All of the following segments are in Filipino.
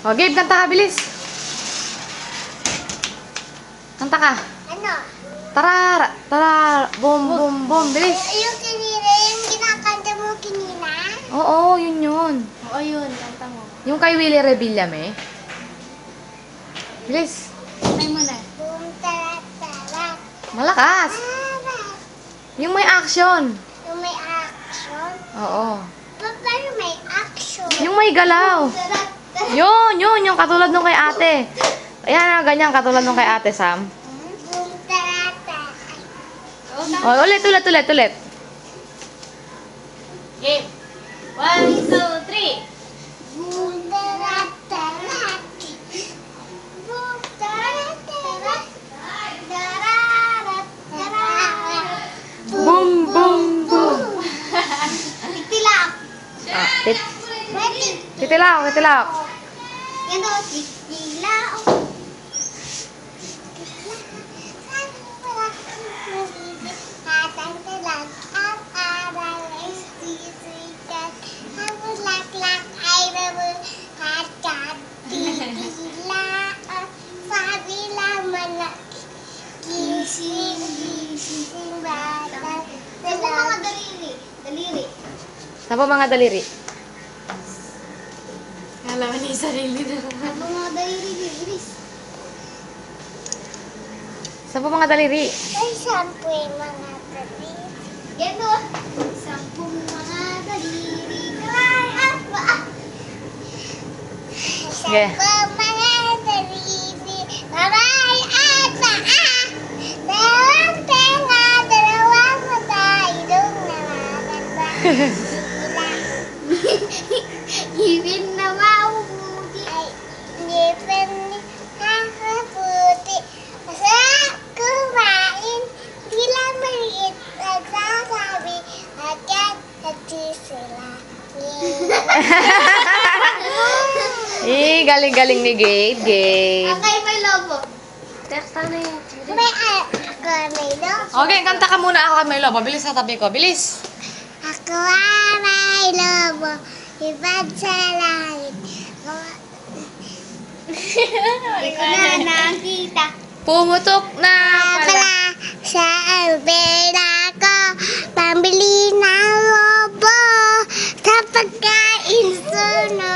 O, Gabe, kanta ka, bilis. Kanta ka. Ano? Tara, tara, boom, boom, boom, bilis. Yung kanina, yung kinakanta mo kanina? Oo, yun yun. Oo, yun. Kanta mo. Yung kay Willie Revillame. Bilis. Try mo na. Boom, tara, tara. Malakas. Tara. Yung may action. Yung may action? Oo. Paano may action? Yung may galaw. Tara, tara. Yun, yung katulad nung kay ate. Ayan, ganyan, katulad nung kay ate Sam. Boom, tara, tara. O, ulit. Game. 1, 2, 3. Boom, tara, tara. Boom, tara, tara. Tara, tara. Boom, boom, boom. Titilak. Ah, Ready? titilak. Yan o, titilak. Saan po mga daliri? Alam niya yung sarili na. Saan po mga daliri? Ay, sampu yung mga daliri. Yan o. Sampung mga daliri. Ay, apa? Sige. Sampung mga daliri. Babay, apa? Dalawang tenga, dalawang mata, ilong na maganda. Ngipin na mapuputi. Ay, ngipin ni mapuputi. Masarap kumain. Di lang maliit. Nagsasabi. Agad nagsisila. Galing-galing ni Gabe. Okay, may lobo. Teksta na yun. May may lobo. Okay, kanta ka muna ako kay Milo. Bilis sa tabi ko. Bilis. Ako may lobo. Ibad sa langit. Hindi ko na nakita. Pumutok na pala. Pala sa albera ko. Pambili ng lobo. Sa pagkain suno.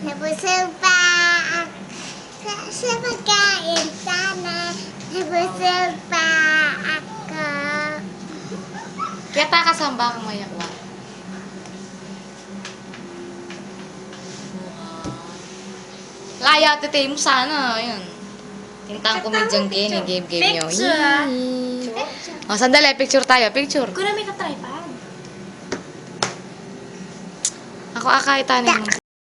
Nabusog pa. Sa pagkain sana. Nabusog pa ako. Kaya takasamba kang mayak lang. Laya, tete mo sana. Ayun. Tintang komedyang gini. Game nyo. Picture. O, sandali. Picture tayo. Picture. Kung na may ka-tripod. Ako akay tanin mo.